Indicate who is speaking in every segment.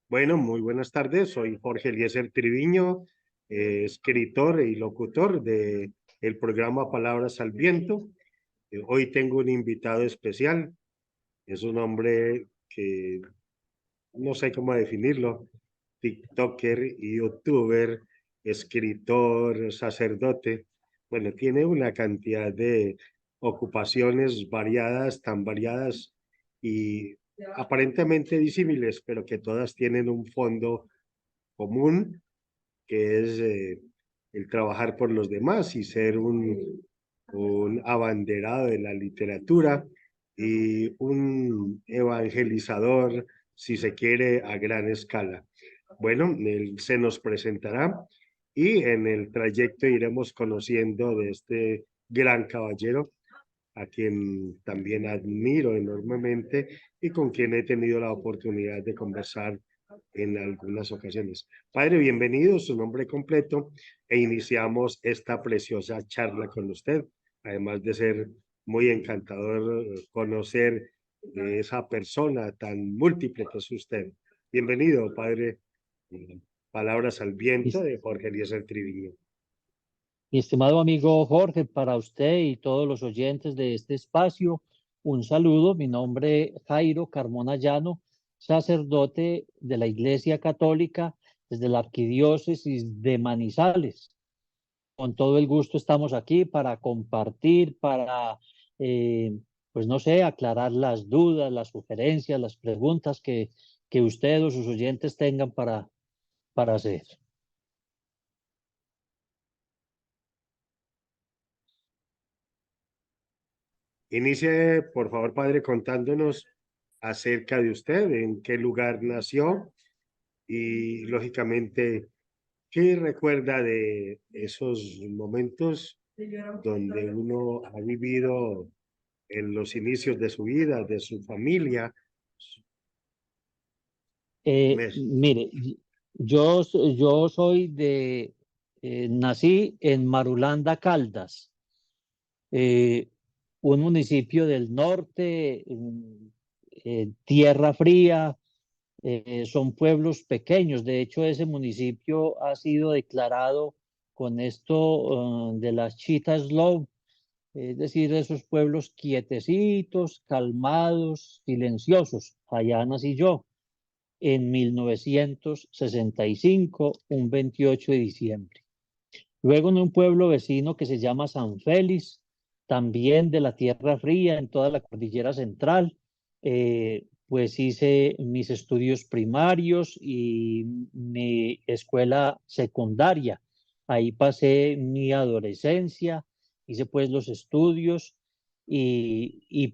Speaker 1: Bueno, muy buenas tardes. Soy Jorge Eliezer Triviño, escritor y locutor de el programa Palabras al Viento. Hoy tengo un invitado especial. Es un hombre que no sé cómo definirlo. TikToker, youtuber, escritor, sacerdote. Bueno, tiene una cantidad de ocupaciones variadas, tan variadas y aparentemente disímiles, pero que todas tienen un fondo común, que es el trabajar por los demás y ser un abanderado de la literatura y un evangelizador, si se quiere, a gran escala. Bueno, él se nos presentará y en el trayecto iremos conociendo de este gran caballero, a quien también admiro enormemente y con quien he tenido la oportunidad de conversar en algunas ocasiones. Padre, bienvenido, su nombre completo, e iniciamos esta preciosa charla con usted, además de ser muy encantador conocer de esa persona tan múltiple que es usted. Bienvenido, Padre. Palabras al viento
Speaker 2: Mis-
Speaker 1: de Jorge Eliezer Triviño.
Speaker 2: Mi estimado amigo Jorge, para usted y todos los oyentes de este espacio, un saludo. Mi nombre es Jairo Carmona Llano, sacerdote de la Iglesia Católica desde la Arquidiócesis de Manizales. Con todo el gusto estamos aquí para compartir, para, eh, pues no sé, aclarar las dudas, las sugerencias, las preguntas que usted o sus oyentes tengan para hacer.
Speaker 1: Inicie, por favor, Padre, contándonos acerca de usted, en qué lugar nació y, lógicamente, qué recuerda de esos momentos donde uno ha vivido en los inicios de su vida, de su familia.
Speaker 2: Mire, yo soy nací en Marulanda, Caldas, eh, un municipio del norte, tierra fría, son pueblos pequeños. De hecho, ese municipio ha sido declarado con esto, de las Cheetah Slope, es decir, esos pueblos quietecitos, calmados, silenciosos. Allá nací yo en 1965, un 28 de diciembre. Luego en un pueblo vecino que se llama San Félix, también de la Tierra Fría, en toda la cordillera central, pues hice mis estudios primarios y mi escuela secundaria. Ahí pasé mi adolescencia, hice pues los estudios y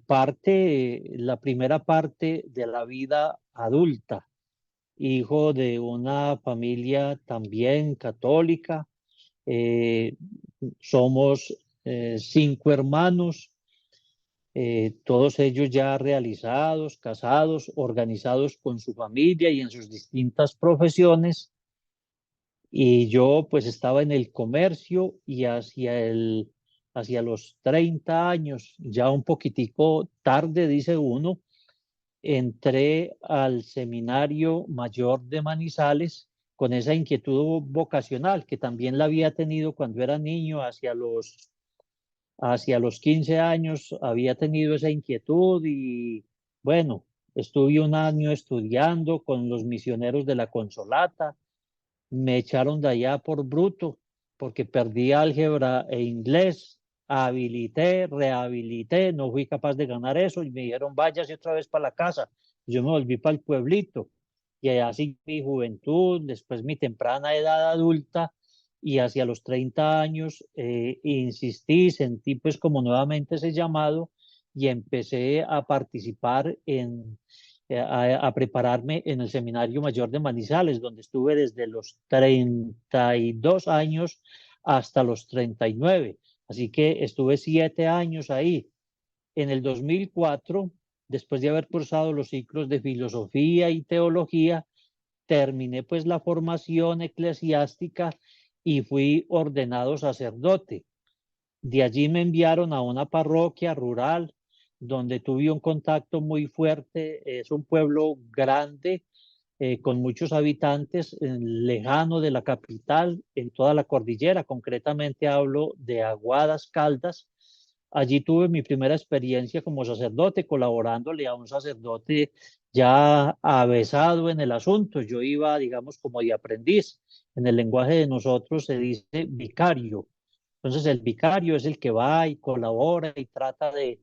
Speaker 2: la primera parte de la vida adulta, hijo de una familia también católica. eh, Somos 5 hermanos, todos ellos ya realizados, casados, organizados con su familia y en sus distintas profesiones. Y yo pues estaba en el comercio y hacia los 30 años, ya un poquitico tarde, dice uno, entré al Seminario Mayor de Manizales con esa inquietud vocacional que también la había tenido cuando era niño, hacia los 15 años había tenido esa inquietud y bueno, estuve un año estudiando con los misioneros de la Consolata. Me echaron de allá por bruto porque perdí álgebra e inglés. Habilité, rehabilité, no fui capaz de ganar eso y me dijeron váyase otra vez para la casa. Yo me volví para el pueblito y allá sí mi juventud, después mi temprana edad adulta y hacia los 30 años insistí, sentí pues como nuevamente ese llamado y empecé a participar a prepararme en el Seminario Mayor de Manizales, donde estuve desde los 32 años hasta los 39. Así que estuve 7 años ahí. En el 2004, después de haber cursado los ciclos de filosofía y teología, terminé pues la formación eclesiástica y fui ordenado sacerdote. De allí me enviaron a una parroquia rural donde tuve un contacto muy fuerte. Es un pueblo grande, con muchos habitantes, lejano de la capital, en toda la cordillera. Concretamente hablo de Aguadas Caldas. Allí tuve mi primera experiencia como sacerdote, colaborándole a un sacerdote ya avesado en el asunto. Yo iba, digamos, como de aprendiz. En el lenguaje de nosotros se dice vicario. Entonces el vicario es el que va y colabora y trata de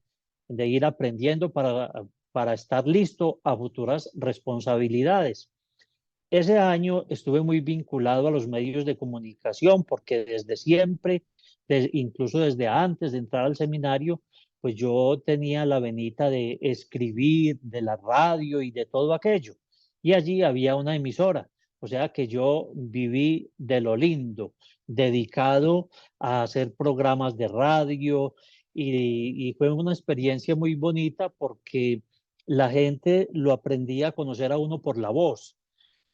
Speaker 2: ir aprendiendo para estar listo a futuras responsabilidades. Ese año estuve muy vinculado a los medios de comunicación porque desde siempre, incluso desde antes de entrar al seminario, pues yo tenía la venita de escribir, de la radio y de todo aquello. Y allí había una emisora, o sea que yo viví de lo lindo, dedicado a hacer programas de radio y fue una experiencia muy bonita porque la gente lo aprendía a conocer a uno por la voz.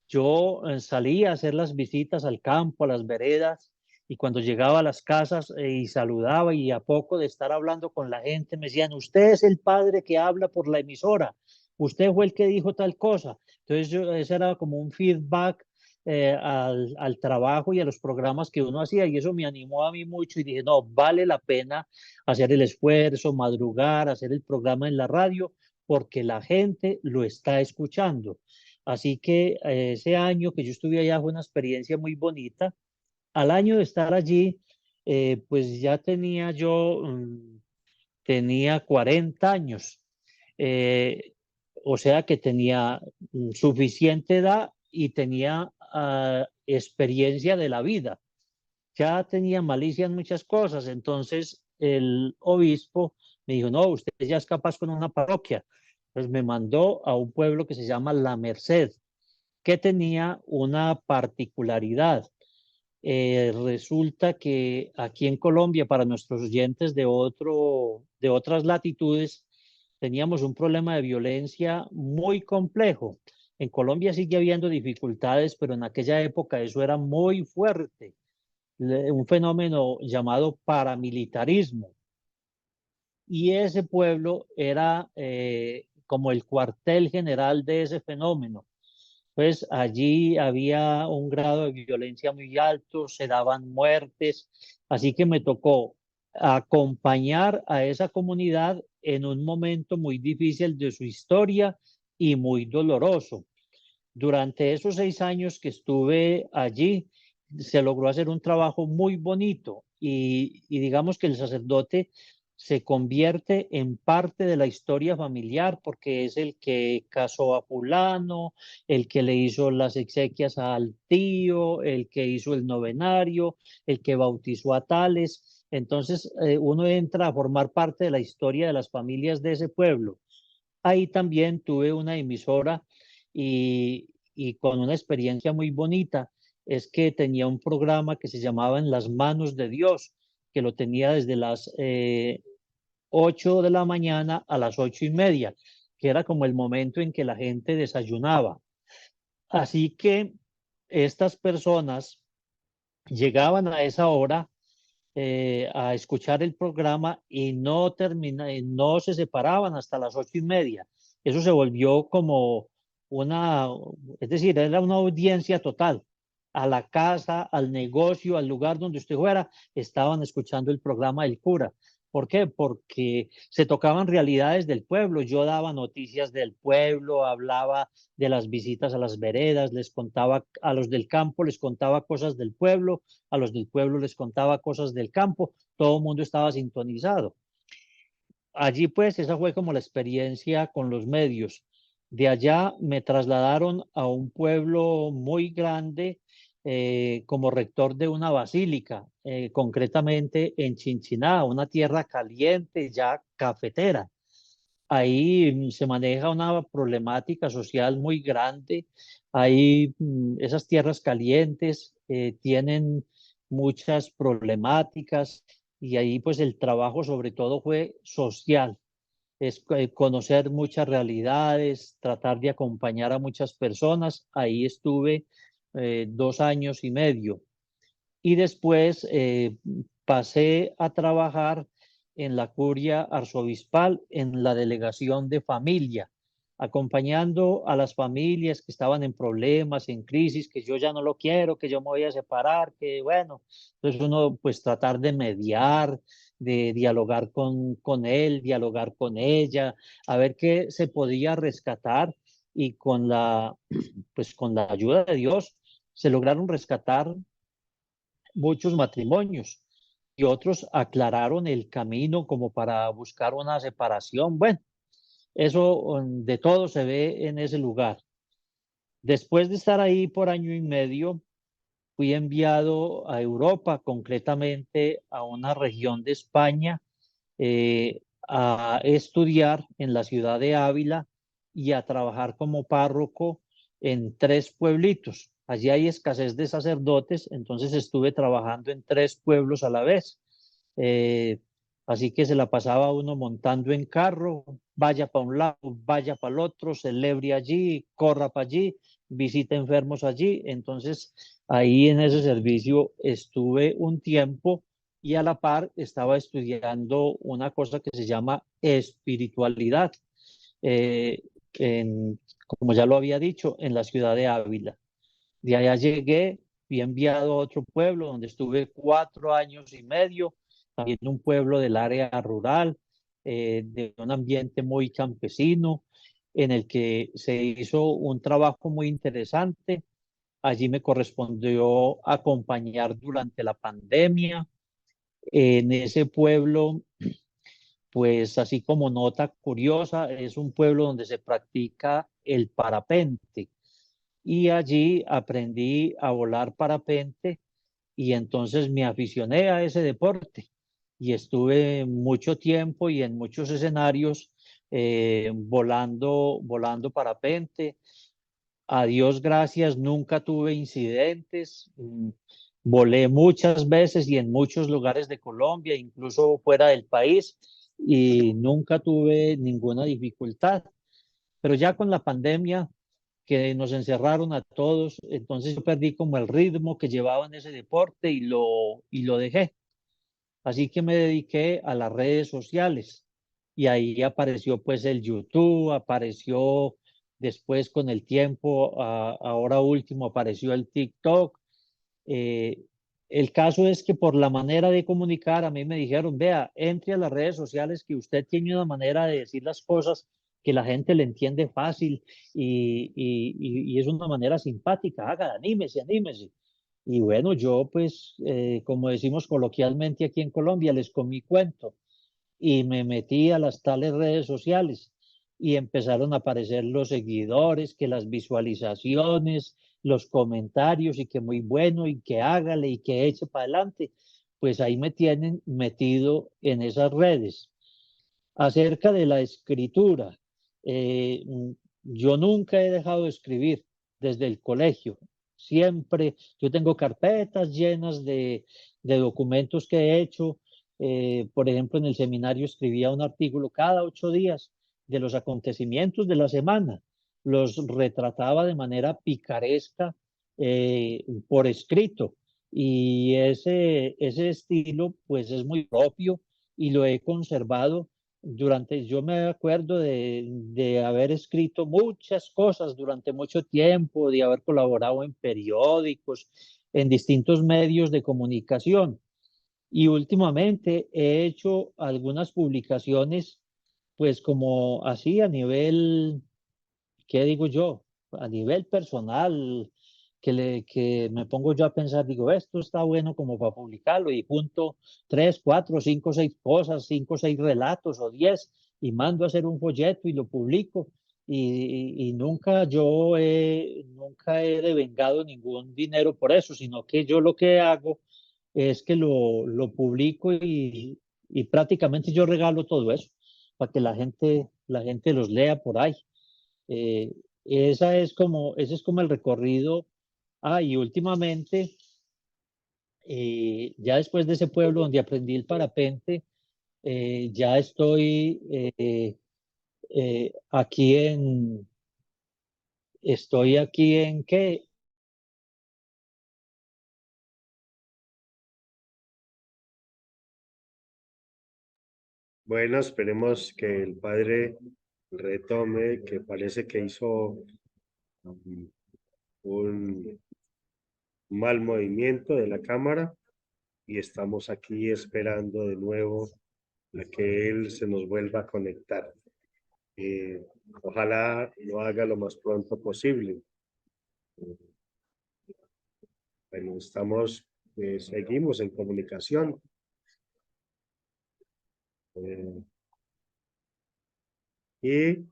Speaker 2: Yo salía a hacer las visitas al campo, a las veredas, y cuando llegaba a las casas y saludaba, y a poco de estar hablando con la gente, me decían: usted es el padre que habla por la emisora, usted fue el que dijo tal cosa. Entonces ese era como un feedback al trabajo y a los programas que uno hacía, y eso me animó a mí mucho, y dije: no, vale la pena hacer el esfuerzo, madrugar, hacer el programa en la radio, porque la gente lo está escuchando. Así que ese año que yo estuve allá fue una experiencia muy bonita. Al año de estar allí, pues ya tenía yo, tenía 40 años. Eh, o sea que tenía suficiente edad y tenía experiencia de la vida. Ya tenía malicia en muchas cosas. Entonces el obispo me dijo: no, usted ya es capaz con una parroquia. Pues me mandó a un pueblo que se llama La Merced, que tenía una particularidad. Resulta que aquí en Colombia, para nuestros oyentes de otras latitudes, teníamos un problema de violencia muy complejo. En Colombia sigue habiendo dificultades, pero en aquella época eso era muy fuerte. Un fenómeno llamado paramilitarismo. Y ese pueblo era como el cuartel general de ese fenómeno. Pues allí había un grado de violencia muy alto, se daban muertes, así que me tocó acompañar a esa comunidad en un momento muy difícil de su historia y muy doloroso. Durante esos 6 años que estuve allí, se logró hacer un trabajo muy bonito, y digamos que el sacerdote se convierte en parte de la historia familiar porque es el que casó a fulano, el que le hizo las exequias al tío, el que hizo el novenario, el que bautizó a tales. Entonces uno entra a formar parte de la historia de las familias de ese pueblo. Ahí también tuve una emisora, y con una experiencia muy bonita. Es que tenía un programa que se llamaba En las manos de Dios, que lo tenía desde las 8 de la mañana a las 8:30, que era como el momento en que la gente desayunaba. Así que estas personas llegaban a esa hora a escuchar el programa, y no se separaban hasta las 8:30. Eso se volvió como una, es decir, era una audiencia total. A la casa, al negocio, al lugar donde usted fuera, estaban escuchando el programa del cura. ¿Por qué? Porque se tocaban realidades del pueblo. Yo daba noticias del pueblo, hablaba de las visitas a las veredas, les contaba a los del campo, les contaba cosas del pueblo, a los del pueblo les contaba cosas del campo, todo el mundo estaba sintonizado. Allí pues esa fue como la experiencia con los medios. De allá me trasladaron a un pueblo muy grande como rector de una basílica, concretamente en Chinchiná, una tierra caliente, ya cafetera. Ahí se maneja una problemática social muy grande. Ahí esas tierras calientes tienen muchas problemáticas, y ahí pues el trabajo sobre todo fue social. Es conocer muchas realidades, tratar de acompañar a muchas personas. Ahí estuve 2 años y medio, y después pasé a trabajar en la curia arzobispal en la delegación de familia, acompañando a las familias que estaban en problemas, en crisis, que yo ya no lo quiero, que yo me voy a separar, que bueno, entonces uno pues tratar de mediar, de dialogar con él, dialogar con ella, a ver qué se podía rescatar y pues con la ayuda de Dios se lograron rescatar muchos matrimonios y otros aclararon el camino como para buscar una separación. Bueno, eso de todo se ve en ese lugar. Después de estar ahí por año y medio, fui enviado a Europa, concretamente a una región de España, a estudiar en la ciudad de Ávila y a trabajar como párroco en 3 pueblitos. Allí hay escasez de sacerdotes, entonces estuve trabajando en 3 pueblos a la vez. Eh, Así que se la pasaba uno montando en carro, vaya para un lado, vaya para el otro, celebre allí, corra para allí, visite enfermos allí. Entonces ahí en ese servicio estuve un tiempo y a la par estaba estudiando una cosa que se llama espiritualidad, eh, como ya lo había dicho, en la ciudad de Ávila. De allá llegué, fui enviado a otro pueblo donde estuve 4 años y medio, también un pueblo del área rural, de un ambiente muy campesino, en el que se hizo un trabajo muy interesante. Allí me correspondió acompañar durante la pandemia. En ese pueblo, pues así como nota curiosa, es un pueblo donde se practica el parapente y allí aprendí a volar parapente y entonces me aficioné a ese deporte y estuve mucho tiempo y en muchos escenarios volando parapente. A Dios gracias, nunca tuve incidentes. Volé muchas veces y en muchos lugares de Colombia, incluso fuera del país, y nunca tuve ninguna dificultad. Pero ya con la pandemia que nos encerraron a todos, entonces yo perdí como el ritmo que llevaba en ese deporte y lo dejé. Así que me dediqué a las redes sociales y ahí apareció pues el YouTube, apareció después con el tiempo, ahora último apareció el TikTok. Eh, el caso es que por la manera de comunicar, a mí me dijeron, vea, entre a las redes sociales que usted tiene una manera de decir las cosas que la gente le entiende fácil y es una manera simpática, haga, anímese, anímese. Y bueno, yo pues, como decimos coloquialmente aquí en Colombia, les comí cuento y me metí a las tales redes sociales y empezaron a aparecer los seguidores, que las visualizaciones, los comentarios y que muy bueno y que hágale y que eche para adelante. Pues ahí me tienen metido en esas redes. Acerca de la escritura, eh, yo nunca he dejado de escribir desde el colegio. Siempre, yo tengo carpetas llenas de documentos que he hecho. Por ejemplo, en el seminario escribía un artículo cada 8 días de los acontecimientos de la semana. Los retrataba de manera picaresca por escrito. Y ese estilo, pues es muy propio y lo he conservado yo me acuerdo de haber escrito muchas cosas durante mucho tiempo, de haber colaborado en periódicos, en distintos medios de comunicación. Y últimamente he hecho algunas publicaciones, pues como así a nivel, ¿qué digo yo? A nivel personal, que me pongo yo a pensar, digo, esto está bueno como para publicarlo y junto 3, 4, 5, 6 cosas, 5, 6 relatos o 10 y mando a hacer un folleto y lo publico. Y nunca he devengado ningún dinero por eso, sino que yo lo que hago es que lo publico y prácticamente yo regalo todo eso para que la gente los lea por ahí. Eh, ese es como el recorrido. Y últimamente, ya después de ese pueblo donde aprendí el parapente, ya estoy aquí en ¿qué?
Speaker 1: Bueno, esperemos que el padre retome, que parece que hizo un mal movimiento de la cámara y estamos aquí esperando de nuevo a que él se nos vuelva a conectar. Ojalá lo haga lo más pronto posible. Bueno, seguimos en comunicación. Y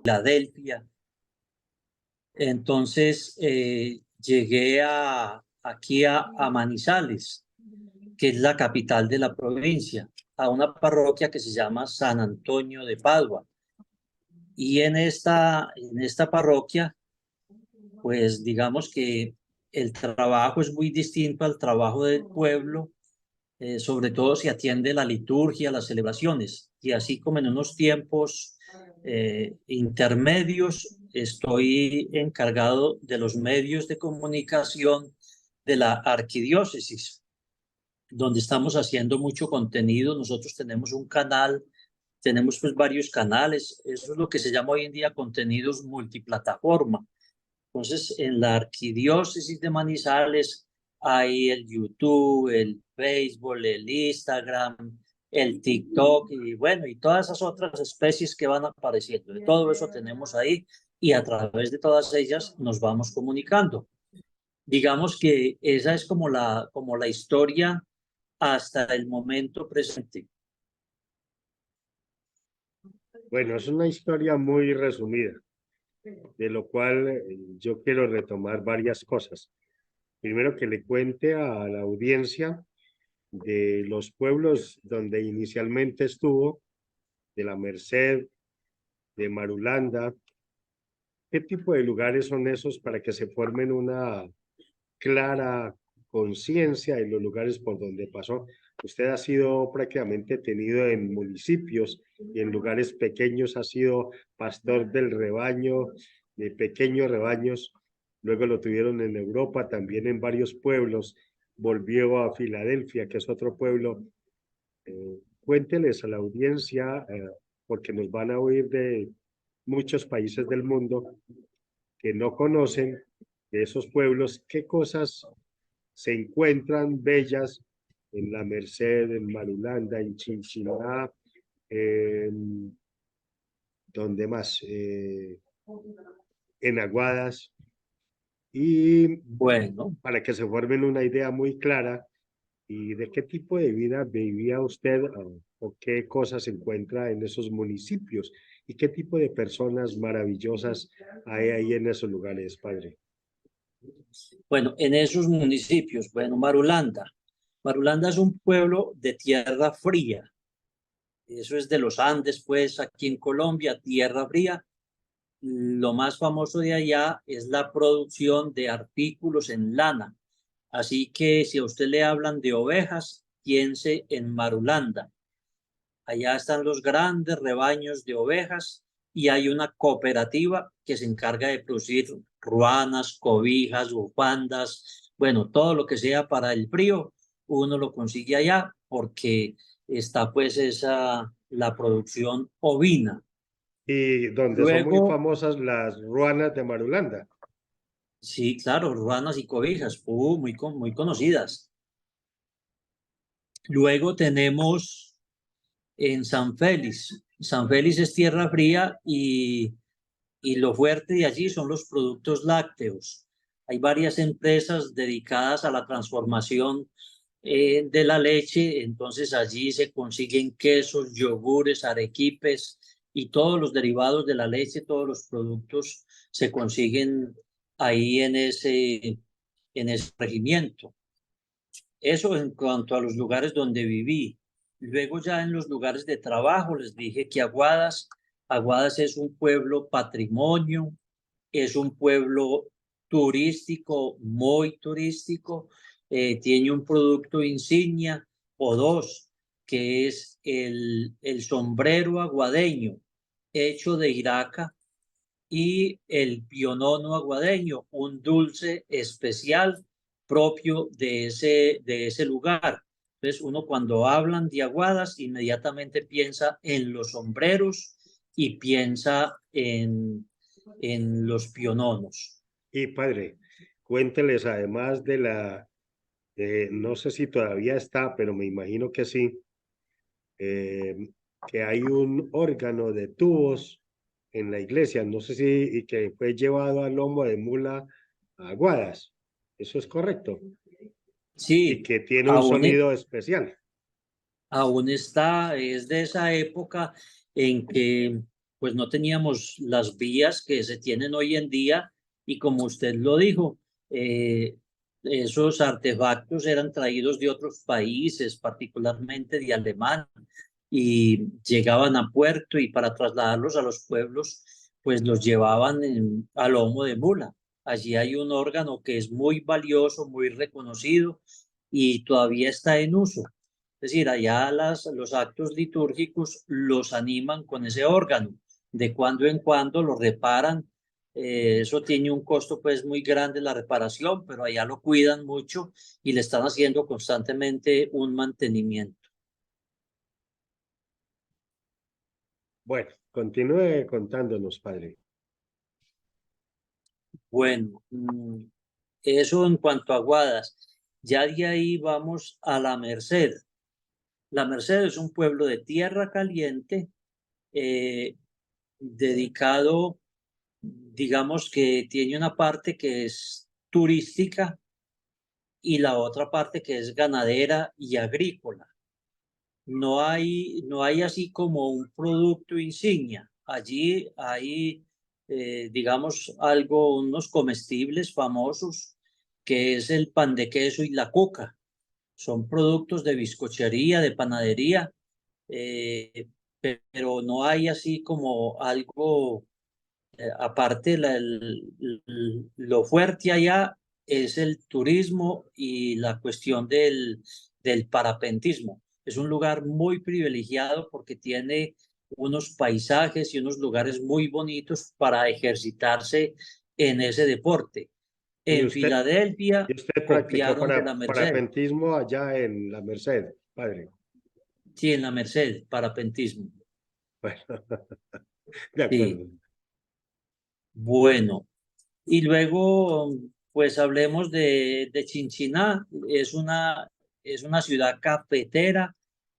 Speaker 2: Filadelfia. Entonces llegué aquí a Manizales, que es la capital de la provincia, a una parroquia que se llama San Antonio de Padua. Y en esta parroquia, pues digamos que el trabajo es muy distinto al trabajo del pueblo, sobre todo si atiende la liturgia, las celebraciones. Y así como en unos tiempos intermedios, estoy encargado de los medios de comunicación de la arquidiócesis, donde estamos haciendo mucho contenido. Nosotros tenemos un canal, tenemos pues varios canales, eso es lo que se llama hoy en día contenidos multiplataforma. Entonces, en la arquidiócesis de Manizales hay el YouTube, el Facebook, el Instagram, el TikTok y bueno, y todas esas otras especies que van apareciendo. De todo eso tenemos ahí y a través de todas ellas nos vamos comunicando. Digamos que esa es como la historia hasta el momento presente.
Speaker 1: bueno, es una historia muy resumida, de lo cual yo quiero retomar varias cosas. Primero que le cuente a la audiencia de los pueblos donde inicialmente estuvo, de la Merced, de Marulanda. ¿Qué tipo de lugares son esos para que se formen una clara conciencia de los lugares por donde pasó? Usted ha sido prácticamente tenido en municipios y en lugares pequeños, ha sido pastor del rebaño, de pequeños rebaños, luego lo tuvieron en Europa, también en varios pueblos, volvió a Filadelfia, que es otro pueblo. Cuénteles a la audiencia, porque nos van a oír de muchos países del mundo que no conocen de esos pueblos, qué cosas se encuentran bellas en la Merced, en Marulanda, en Chinchiná, donde más, en Aguadas, y
Speaker 2: Bueno,
Speaker 1: para que se formen una idea muy clara y de qué tipo de vida vivía usted o qué cosas se encuentra en esos municipios y qué tipo de personas maravillosas hay ahí en esos lugares, padre.
Speaker 2: bueno, en esos municipios, bueno, Marulanda. Marulanda es un pueblo de tierra fría. Eso es de los Andes, pues, aquí en Colombia, tierra fría. Lo más famoso de allá es la producción de artículos en lana. Así que si a usted le hablan de ovejas, piense en Marulanda. Allá están los grandes rebaños de ovejas y hay una cooperativa que se encarga de producir ruanas, cobijas, bufandas, bueno, todo lo que sea para el frío, uno lo consigue allá porque está pues la producción ovina.
Speaker 1: Y donde son muy
Speaker 2: Luego,
Speaker 1: famosas las ruanas de Marulanda.
Speaker 2: sí, claro, ruanas y cobijas, muy conocidas. Luego tenemos en San Félix. San Félix es tierra fría y lo fuerte de allí son los productos lácteos. Hay varias empresas dedicadas a la transformación de la leche, entonces allí se consiguen quesos, yogures, arequipes y todos los derivados de la leche, todos los productos se consiguen ahí en ese regimiento. Eso en cuanto a los lugares donde viví. Luego ya en los lugares de trabajo les dije que Aguadas es un pueblo patrimonio, es un pueblo turístico, muy turístico, tiene un producto insignia o dos, que es el sombrero aguadeño hecho de iraca y el pionono aguadeño, un dulce especial propio de ese lugar. Entonces, uno cuando hablan de Aguadas, inmediatamente piensa en los sombreros y piensa en los piononos.
Speaker 1: Y padre, cuénteles además de no sé si todavía está, pero me imagino que sí, que hay un órgano de tubos en la iglesia, no sé si, y que fue llevado al lomo de mula a Aguadas. ¿Eso es correcto? Y
Speaker 2: Sí,
Speaker 1: que tiene un
Speaker 2: aún,
Speaker 1: sonido especial.
Speaker 2: aún está, es de esa época en que pues no teníamos las vías que se tienen hoy en día y como usted lo dijo, esos artefactos eran traídos de otros países, particularmente de Alemania, y llegaban a puerto y para trasladarlos a los pueblos, pues los llevaban a lomo de mula. Allí hay un órgano que es muy valioso, muy reconocido y todavía está en uso. Es decir, allá los actos litúrgicos los animan con ese órgano. De cuando en cuando lo reparan. Eso tiene un costo pues muy grande la reparación, pero allá lo cuidan mucho y le están haciendo constantemente un mantenimiento.
Speaker 1: Bueno, continúe contándonos, padre.
Speaker 2: Bueno, eso en cuanto a Guadas. Ya de ahí vamos a La Merced. La Merced es un pueblo de tierra caliente eh, dedicado, digamos que tiene una parte que es turística y la otra parte que es ganadera y agrícola. No hay así como un producto insignia. Allí hay, digamos, unos comestibles famosos, que es el pan de queso y la coca. Son productos de bizcochería, de panadería, eh, pero no hay así como algo aparte. Lo fuerte allá es el turismo y la cuestión del parapentismo. Es un lugar muy privilegiado porque tiene unos paisajes y unos lugares muy bonitos para ejercitarse en ese deporte.
Speaker 1: ¿Y
Speaker 2: En Filadelfia
Speaker 1: usted practicó
Speaker 2: copiaron de la Merced.
Speaker 1: parapentismo allá en la Merced, padre?
Speaker 2: Sí, en la Merced, parapentismo.
Speaker 1: Bueno, de
Speaker 2: Sí,
Speaker 1: acuerdo.
Speaker 2: bueno. Y luego, pues hablemos de Chinchiná. Es una ciudad cafetera.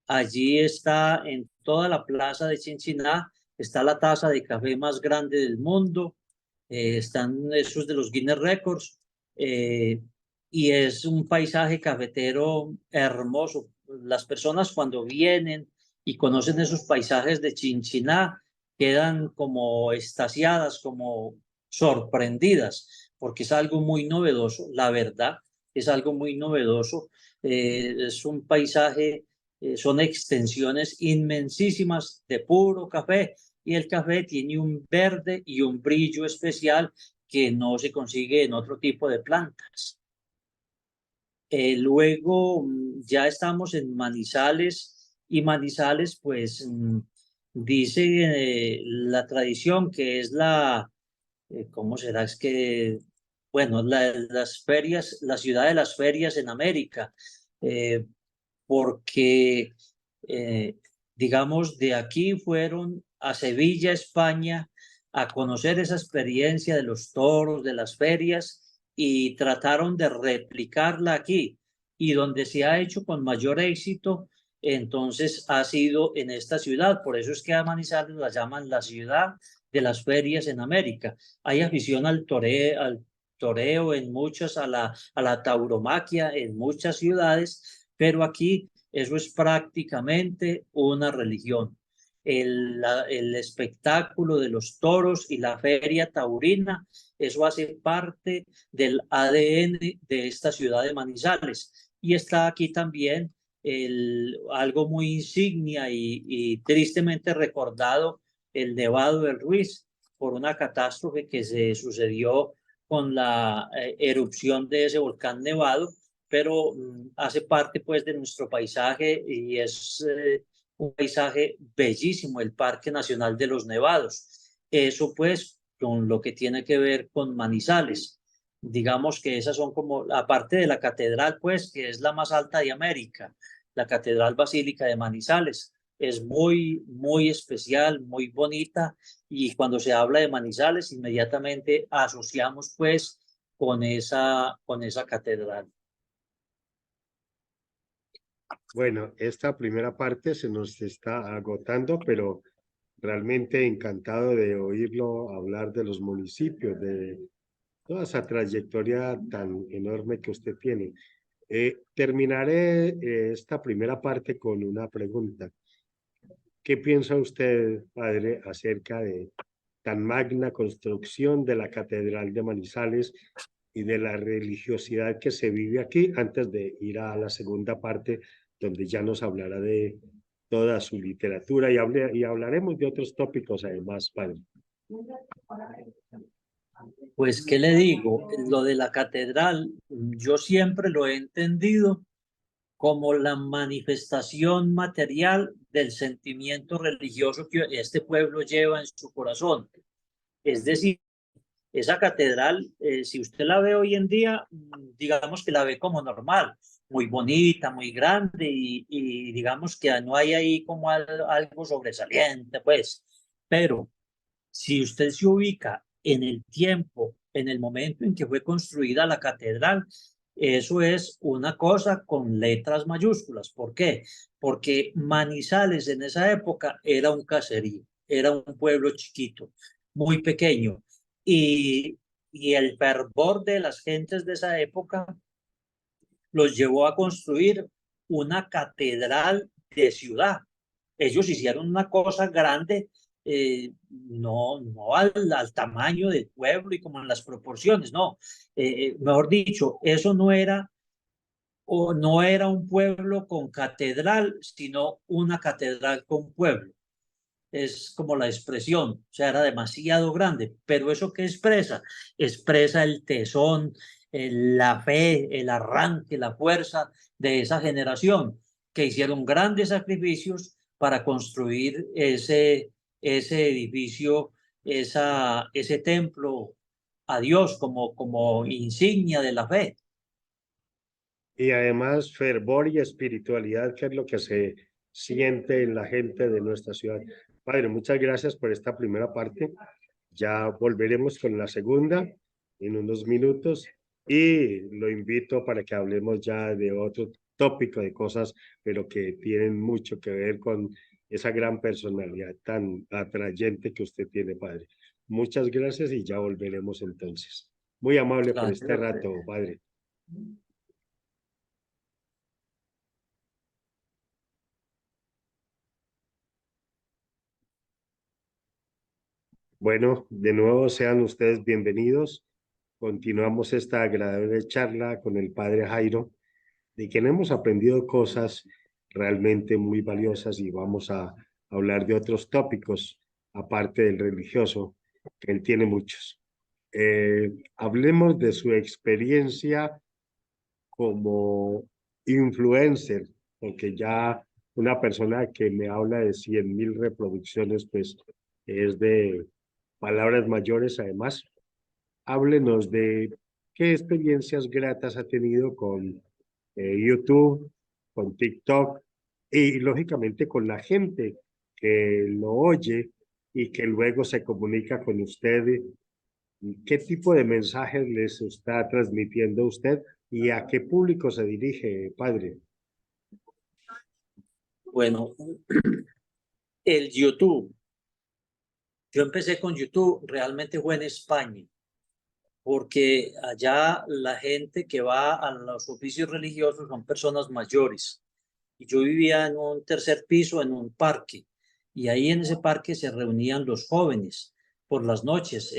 Speaker 2: Allí está, en toda la plaza de Chinchiná, está la taza de café más grande del mundo. Están esos de los Guinness Records. eh, y es un paisaje cafetero hermoso. Las personas cuando vienen y conocen esos paisajes de Chinchiná quedan como extasiadas, como sorprendidas, porque es algo muy novedoso, la verdad, es algo muy novedoso. Es un paisaje, son extensiones inmensísimas de puro café y el café tiene un verde y un brillo especial que no se consigue en otro tipo de plantas. Luego ya estamos en Manizales y Manizales pues dice la tradición que es ¿cómo será? Es que, bueno, las ferias, la ciudad de las ferias en América, eh, porque, eh, digamos, de aquí fueron a Sevilla, España, a conocer esa experiencia de los toros, de las ferias, y trataron de replicarla aquí. Y donde se ha hecho con mayor éxito, entonces ha sido en esta ciudad. Por eso es que a Manizales la llaman la ciudad de las ferias en América. Hay afición al toreo en muchas, a la tauromaquia en muchas ciudades, pero aquí eso es prácticamente una religión. El espectáculo de los toros y la feria taurina, eso hace parte del ADN de esta ciudad de Manizales. Y está aquí también algo muy insignia y tristemente recordado, el Nevado del Ruiz, por una catástrofe que se sucedió con la erupción de ese volcán nevado, pero hace parte pues de nuestro paisaje y es un paisaje bellísimo, el Parque Nacional de los Nevados. Eso pues con lo que tiene que ver con Manizales. Digamos que esas son como, aparte de la catedral pues, que es la más alta de América, la Catedral Basílica de Manizales. Es muy, muy especial, muy bonita, y cuando se habla de Manizales, inmediatamente asociamos pues con esa catedral.
Speaker 1: Bueno, esta primera parte se nos está agotando, pero realmente encantado de oírlo hablar de los municipios, de toda esa trayectoria tan enorme que usted tiene. Terminaré esta primera parte con una pregunta. ¿Qué piensa usted, padre, acerca de tan magna construcción de la Catedral de Manizales y de la religiosidad que se vive aquí, antes de ir a la segunda parte, donde ya nos hablará de toda su literatura y hablaremos de otros tópicos además, padre?
Speaker 2: Pues, ¿qué le digo? Lo de la catedral, yo siempre lo he entendido como la manifestación material del sentimiento religioso que este pueblo lleva en su corazón. Es decir, esa catedral, si usted la ve hoy en día, digamos que la ve como normal, muy bonita, muy grande y digamos que no hay ahí como algo sobresaliente, pues. Pero si usted se ubica en el tiempo, en el momento en que fue construida la catedral, eso es una cosa con letras mayúsculas. ¿Por qué? Porque Manizales en esa época era un caserío, era un pueblo chiquito, muy pequeño. Y, y el fervor de las gentes de esa época los llevó a construir una catedral de ciudad. Ellos hicieron una cosa grande, no al tamaño del pueblo y como en las proporciones, no. Mejor dicho, eso no era un pueblo con catedral, sino una catedral con pueblo. Es como la expresión, o sea, era demasiado grande, pero eso que expresa, expresa el tesón, la fe, el arranque, la fuerza de esa generación que hicieron grandes sacrificios para construir ese edificio, ese templo a Dios como insignia de la fe.
Speaker 1: Y además fervor y espiritualidad, que es lo que se siente en la gente de nuestra ciudad. Padre, muchas gracias por esta primera parte. Ya volveremos con la segunda en unos minutos y lo invito para que hablemos ya de otro tópico de cosas, pero que tienen mucho que ver con esa gran personalidad tan atrayente que usted tiene, padre. Muchas gracias y ya volveremos entonces. Muy amable por este rato, padre. Bueno, de nuevo sean ustedes bienvenidos. Continuamos esta agradable charla con el padre Jairo, de quien hemos aprendido cosas realmente muy valiosas y vamos a hablar de otros tópicos, aparte del religioso, que él tiene muchos. Hablemos de su experiencia como influencer, porque ya una persona que me habla de 100.000 reproducciones, pues es de palabras mayores. Además, háblenos de qué experiencias gratas ha tenido con YouTube, con TikTok y lógicamente con la gente que lo oye y que luego se comunica con usted. ¿Qué tipo de mensajes les está transmitiendo usted y a qué público se dirige, padre?
Speaker 2: Bueno, el YouTube. Yo empecé con YouTube, realmente fue en España,
Speaker 3: porque allá la gente que va a los oficios religiosos son personas mayores. Y yo vivía en un tercer piso, en un parque, y ahí en ese parque se reunían los jóvenes por las noches,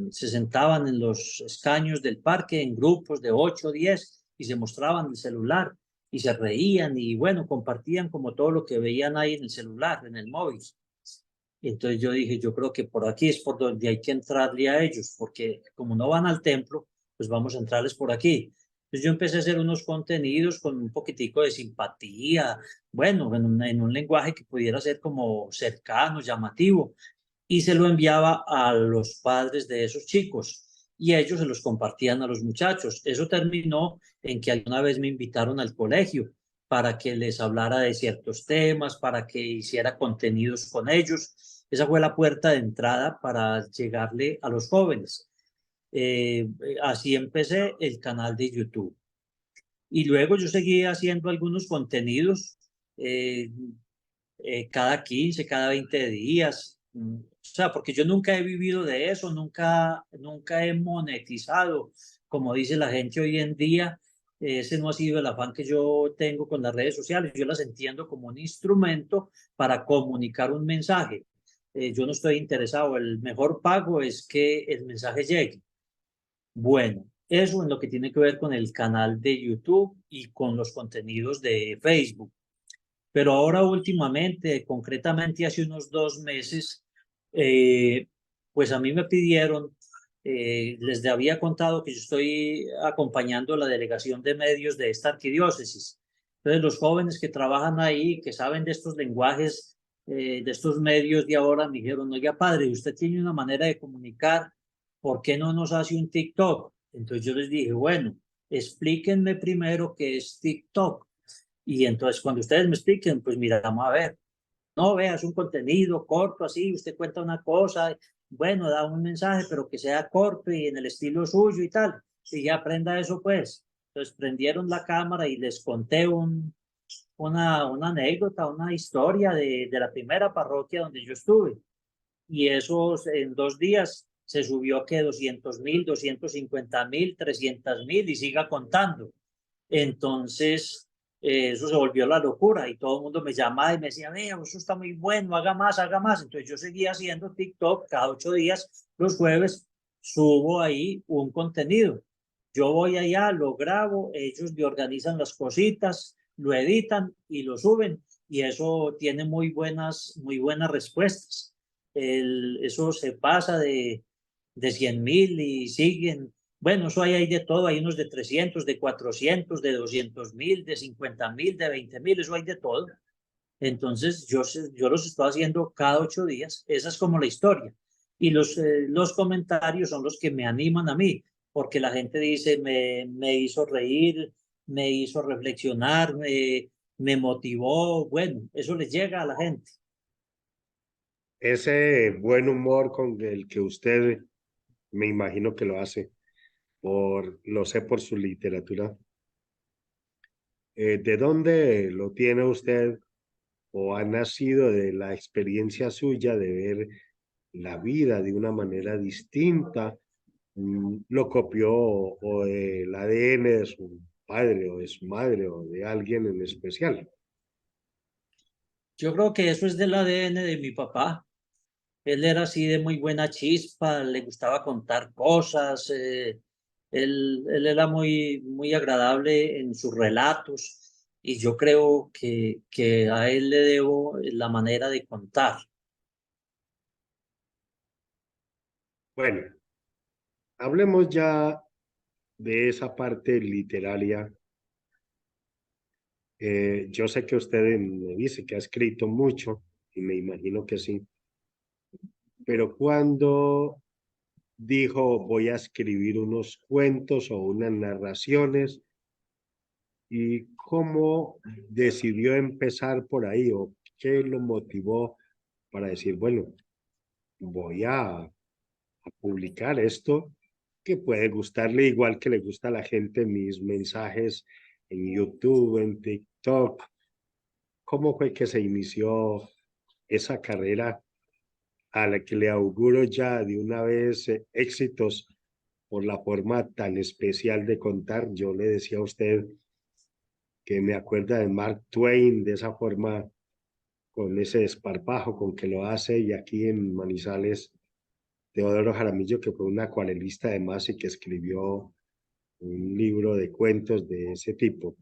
Speaker 3: se sentaban en los escaños del parque en grupos de 8 o 10 y se mostraban el celular y se reían y bueno, compartían como todo lo que veían ahí en el celular, en el móvil. Entonces yo dije, yo creo que por aquí es por donde hay que entrarle a ellos, porque como no van al templo, pues vamos a entrarles por aquí. Entonces yo empecé a hacer unos contenidos con un poquitico de simpatía, bueno, en un lenguaje que pudiera ser como cercano, llamativo, y se lo enviaba a los padres de esos chicos y ellos se los compartían a los muchachos. Eso terminó en que alguna vez me invitaron al colegio para que les hablara de ciertos temas, para que hiciera contenidos con ellos. Esa fue la puerta de entrada para llegarle a los jóvenes. Así empecé el canal de YouTube. Y luego yo seguí haciendo algunos contenidos eh, cada 15, cada 20 días. O sea, porque yo nunca he vivido de eso, nunca he monetizado, como dice la gente hoy en día. Ese no ha sido el afán que yo tengo con las redes sociales. Yo las entiendo como un instrumento para comunicar un mensaje. Yo no estoy interesado. El mejor pago es que el mensaje llegue. Bueno, eso en lo que tiene que ver con el canal de YouTube y con los contenidos de Facebook. Pero ahora últimamente, concretamente hace unos 2 meses, eh, pues a mí me pidieron, les había contado que yo estoy acompañando la delegación de medios de esta arquidiócesis. Entonces los jóvenes que trabajan ahí, que saben de estos lenguajes, de estos medios de ahora, me dijeron, oiga padre, usted tiene una manera de comunicar, ¿por qué no nos hace un TikTok? Entonces yo les dije, bueno, explíquenme primero qué es TikTok. Y entonces cuando ustedes me expliquen, pues mira, vamos a ver. No, veas un contenido corto así, usted cuenta una cosa, bueno, da un mensaje, pero que sea corto y en el estilo suyo y tal. Y ya aprenda eso, pues. Entonces prendieron la cámara y les conté una anécdota, una historia de la primera parroquia donde yo estuve. Y esos en 2 días se subió que 200.000, 250.000, 300.000 y siga contando. Entonces, eso se volvió la locura y todo el mundo me llamaba y me decía, vea, eso está muy bueno, haga más, haga más. Entonces yo seguía haciendo TikTok cada 8 días, los jueves subo ahí un contenido. Yo voy allá, lo grabo, ellos me organizan las cositas, lo editan y lo suben y eso tiene muy buenas respuestas. Eso se pasa de 100.000 y siguen. Bueno, eso hay de todo, hay unos de 300, de 400, de 200.000, de 50.000, de 20.000, eso hay de todo. Entonces, yo los estoy haciendo cada 8 días, esa es como la historia. Y los comentarios son los que me animan a mí, porque la gente dice, me hizo reír, me hizo reflexionar, me motivó, bueno, eso les llega a la gente.
Speaker 1: Ese buen humor con el que usted me imagino que lo hace, lo sé por su literatura. ¿De dónde lo tiene usted o ha nacido de la experiencia suya de ver la vida de una manera distinta? ¿Lo copió o el ADN de su padre o de su madre o de alguien en especial?
Speaker 3: Yo creo que eso es del ADN de mi papá. Él era así de muy buena chispa, le gustaba contar cosas, él era muy agradable en sus relatos y yo creo que a él le debo la manera de contar.
Speaker 1: Bueno, hablemos ya de esa parte literaria. Yo sé que usted me dice que ha escrito mucho y me imagino que sí, pero cuando dijo voy a escribir unos cuentos o unas narraciones y cómo decidió empezar por ahí o qué lo motivó para decir, bueno, voy a publicar esto que puede gustarle igual que le gusta a la gente mis mensajes en YouTube, en TikTok. ¿Cómo fue que se inició esa carrera a la que le auguro ya de una vez éxitos por la forma tan especial de contar. Yo le decía a usted que me acuerda de Mark Twain, de esa forma, con ese desparpajo con que lo hace, y aquí en Manizales, Teodoro Jaramillo, que fue un acuarelista además y que escribió un libro de cuentos de ese tipo.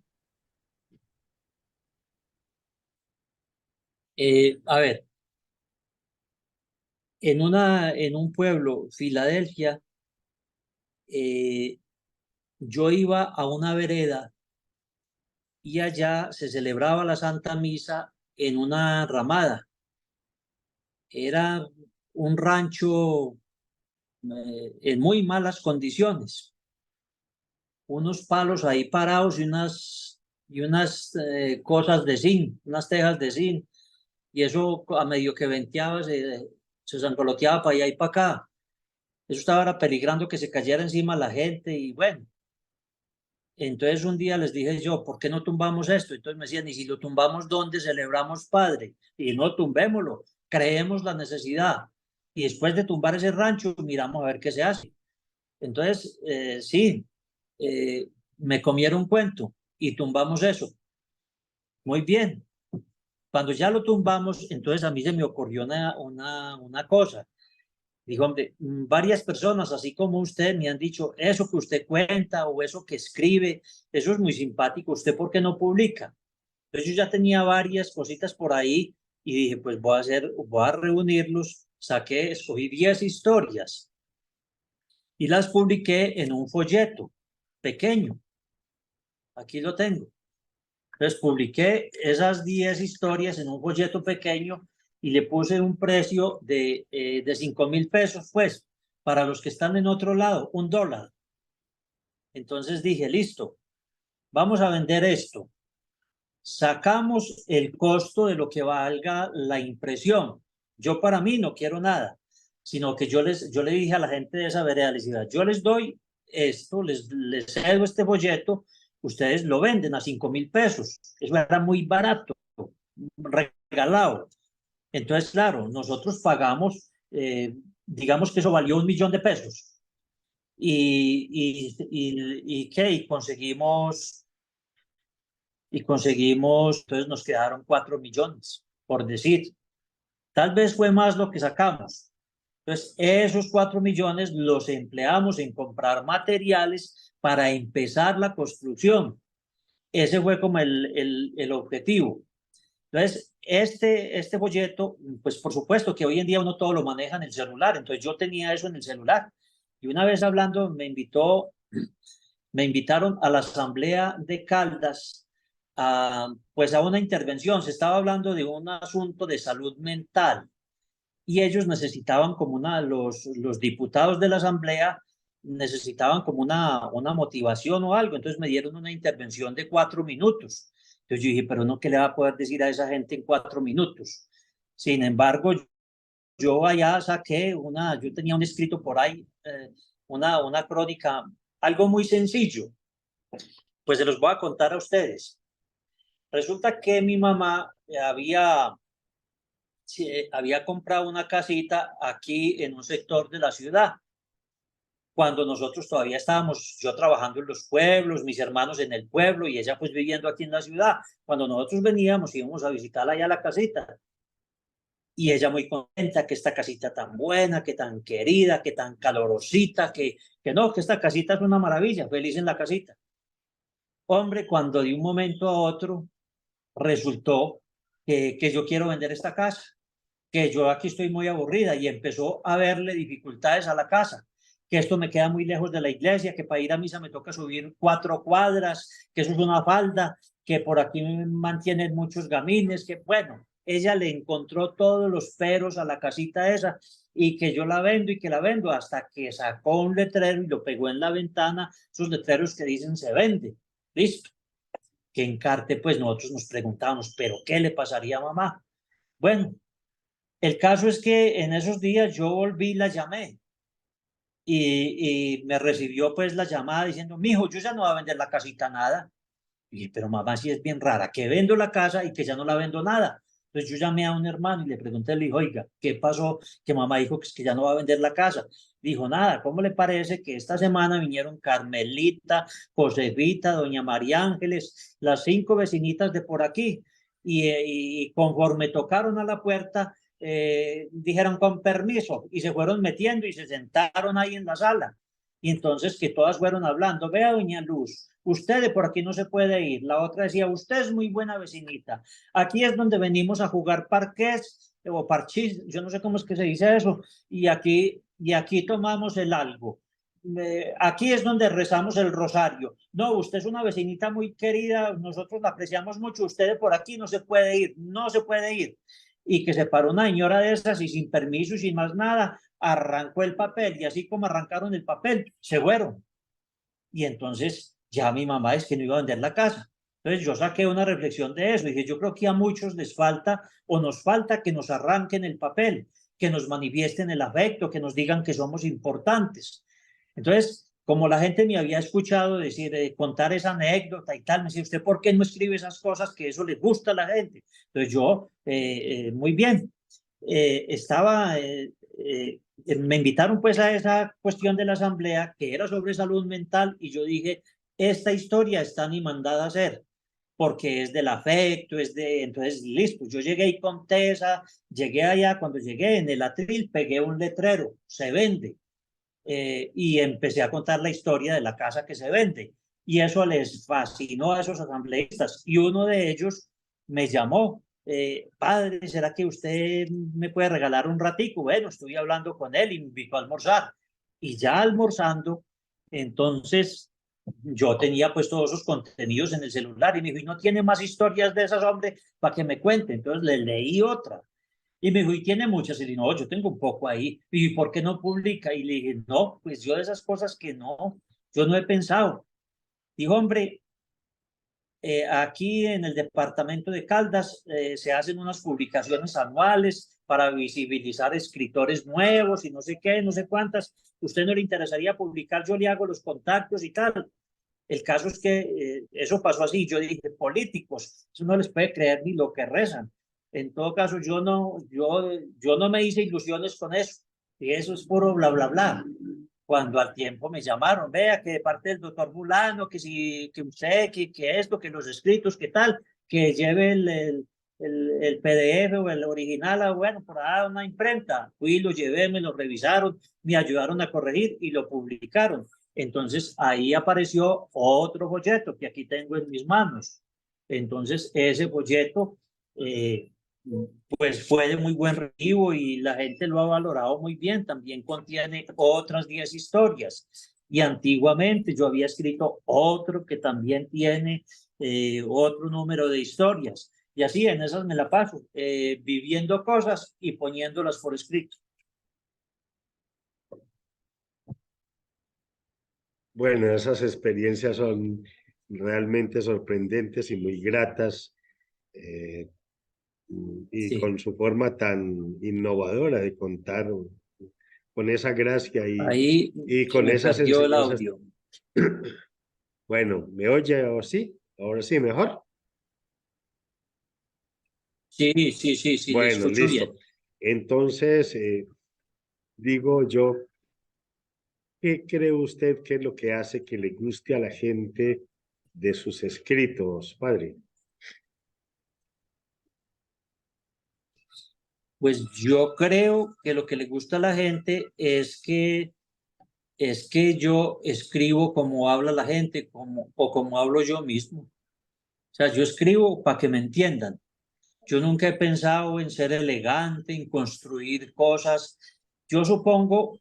Speaker 3: A ver, en un pueblo, Filadelfia, yo iba a una vereda y allá se celebraba la Santa Misa en una ramada. Era un rancho en muy malas condiciones. Unos palos ahí parados y unas cosas de zinc, unas tejas de zinc. Y eso a medio que venteaba se sangoloteaba para allá y para acá. Eso estaba ahora peligrando que se cayera encima la gente y bueno. Entonces un día les dije yo, ¿por qué no tumbamos esto? Entonces me decían, ¿y si lo tumbamos dónde celebramos, padre? Y no, tumbémoslo, creemos la necesidad. Y después de tumbar ese rancho, miramos a ver qué se hace. Entonces, sí, me comieron cuento y tumbamos eso. Muy bien. Cuando ya lo tumbamos, entonces a mí se me ocurrió una cosa. Dijo, hombre, varias personas, así como usted, me han dicho, eso que usted cuenta o eso que escribe, eso es muy simpático, ¿usted por qué no publica? Entonces yo ya tenía varias cositas por ahí y dije, pues voy a reunirlos, escogí 10 historias y las publiqué en un folleto pequeño. Aquí lo tengo. Entonces publiqué esas 10 historias en un folleto pequeño y le puse un precio de 5.000 pesos, pues, para los que están en otro lado, $1. Entonces dije, listo, vamos a vender esto. Sacamos el costo de lo que valga la impresión. Yo para mí no quiero nada, sino que yo le dije a la gente de esa vereda, les dije, yo les doy esto, les cedo este folleto, ustedes lo venden a 5.000 pesos. Eso era muy barato, regalado. Entonces, claro, nosotros pagamos, digamos que eso valió 1.000.000 de pesos. ¿Qué? Y conseguimos, entonces nos quedaron 4 millones, por decir. Tal vez fue más lo que sacamos. Entonces, esos 4 millones los empleamos en comprar materiales para empezar la construcción. Ese fue como el objetivo. Entonces, este folleto, pues por supuesto que hoy en día uno todo lo maneja en el celular. Entonces, yo tenía eso en el celular. Y una vez hablando, me invitaron a la asamblea de Caldas pues a una intervención. Se estaba hablando de un asunto de salud mental y ellos necesitaban como los diputados de la asamblea necesitaban como una motivación o algo. Entonces me dieron una intervención de 4 minutos. Entonces yo dije, pero no, ¿qué le va a poder decir a esa gente en 4 minutos? Sin embargo, yo allá yo tenía un escrito por ahí, una crónica, algo muy sencillo. Pues se los voy a contar a ustedes. Resulta que mi mamá había comprado una casita aquí en un sector de la ciudad. Cuando nosotros todavía estábamos, yo trabajando en los pueblos, mis hermanos en el pueblo y ella pues viviendo aquí en la ciudad. Cuando nosotros veníamos, íbamos a visitarla allá a la casita. Y ella muy contenta que esta casita tan buena, que tan querida, que tan calorosita, que esta casita es una maravilla, feliz en la casita. Hombre, cuando de un momento a otro resultó que yo quiero vender esta casa, que yo aquí estoy muy aburrida y empezó a verle dificultades a la casa, que esto me queda muy lejos de la iglesia, que para ir a misa me toca subir 4 cuadras, que eso es una falda, que por aquí me mantienen muchos gamines, que bueno, ella le encontró todos los peros a la casita esa y que yo la vendo y que la vendo hasta que sacó un letrero y lo pegó en la ventana, esos letreros que dicen se vende. Listo. Que en Carte, pues nosotros nos preguntábamos, ¿pero qué le pasaría a mamá? Bueno, el caso es que en esos días yo volví y la llamé y me recibió pues la llamada diciendo, mijo, yo ya no voy a vender la casita nada. Y dije, pero mamá, sí es bien rara, que vendo la casa y que ya no la vendo nada. Entonces yo llamé a un hermano y le pregunté, le dije, oiga, ¿qué pasó? Que mamá dijo que ya no va a vender la casa. Dijo, nada, ¿cómo le parece que esta semana vinieron Carmelita, Josefita, doña María Ángeles, las 5 vecinitas de por aquí? Y conforme tocaron a la puerta, dijeron con permiso y se fueron metiendo y se sentaron ahí en la sala. Y entonces que todas fueron hablando, vea doña Luz, usted de por aquí no se puede ir. La otra decía, usted es muy buena vecinita. Aquí es donde venimos a jugar parqués o parchís, yo no sé cómo es que se dice eso, y aquí tomamos el algo. Aquí es donde rezamos el rosario. No, usted es una vecinita muy querida, nosotros la apreciamos mucho, usted de por aquí no se puede ir, no se puede ir. Y que se paró una señora de esas y sin permiso y sin más nada, arrancó el papel y así como arrancaron el papel, se fueron. Y entonces ya mi mamá es que no iba a vender la casa. Entonces yo saqué una reflexión de eso. Dije, yo creo que a muchos les falta o nos falta que nos arranquen el papel, que nos manifiesten el afecto, que nos digan que somos importantes. Entonces, como la gente me había escuchado decir, contar esa anécdota y tal, me decía, ¿usted por qué no escribe esas cosas que eso le gusta a la gente? Entonces yo, muy bien, me invitaron pues a esa cuestión de la asamblea que era sobre salud mental y yo dije, esta historia está ni mandada a hacer porque es del afecto, entonces listo, yo llegué y conté esa, llegué allá, cuando llegué en el atril pegué un letrero, se vende, y empecé a contar la historia de la casa que se vende y eso les fascinó a esos asambleístas y uno de ellos me llamó, padre, ¿será que usted me puede regalar un ratico? Bueno, estuve hablando con él y me invitó a almorzar y ya almorzando, entonces yo tenía pues todos esos contenidos en el celular y me dijo, ¿y no tiene más historias de esas, hombre, para que me cuente? Entonces le leí otra. Y me dijo, ¿y tiene muchas? Y le dije, no, yo tengo un poco ahí. Y ¿por qué no publica? Y le dije, no, pues yo de esas cosas que no, yo no he pensado. Dijo, hombre, aquí en el departamento de Caldas se hacen unas publicaciones anuales para visibilizar escritores nuevos y no sé qué, no sé cuántas. ¿Usted no le interesaría publicar? Yo le hago los contactos y tal. El caso es que eso pasó así. Yo dije, políticos, eso no les puede creer ni lo que rezan. En todo caso, yo no me hice ilusiones con eso. Y eso es puro bla, bla, bla. Cuando al tiempo me llamaron, vea que de parte del doctor Bulano, que si, que usted, que esto, que los escritos, que tal, que lleve el PDF o el original, bueno, por ahí una imprenta. Fui, lo llevé, me lo revisaron, me ayudaron a corregir y lo publicaron. Entonces ahí apareció otro folleto que aquí tengo en mis manos. Entonces ese folleto pues fue de muy buen recibo y la gente lo ha valorado muy bien. También contiene otras 10 historias. Y antiguamente yo había escrito otro que también tiene otro número de historias. Y así en esas me la paso, viviendo cosas y poniéndolas por escrito.
Speaker 1: Bueno, esas experiencias son realmente sorprendentes y muy gratas, eh, y
Speaker 3: Sí,
Speaker 1: con su forma tan innovadora de contar, con esa gracia
Speaker 3: ahí
Speaker 1: y
Speaker 3: se
Speaker 1: con
Speaker 3: me
Speaker 1: esas
Speaker 3: perdió el
Speaker 1: enseñanzas.
Speaker 3: audio.
Speaker 1: Bueno, ¿me oye o sí? Ahora sí, mejor.
Speaker 3: Sí, sí, sí, sí, le
Speaker 1: Bueno,
Speaker 3: escucho bien.
Speaker 1: listo. Entonces, digo yo, ¿qué cree usted que es lo que hace que le guste a la gente de sus escritos, padre?
Speaker 3: Pues yo creo que lo que le gusta a la gente es que yo escribo como habla la gente o como hablo yo mismo. O sea, yo escribo para que me entiendan. Yo nunca he pensado en ser elegante, en construir cosas. Yo supongo,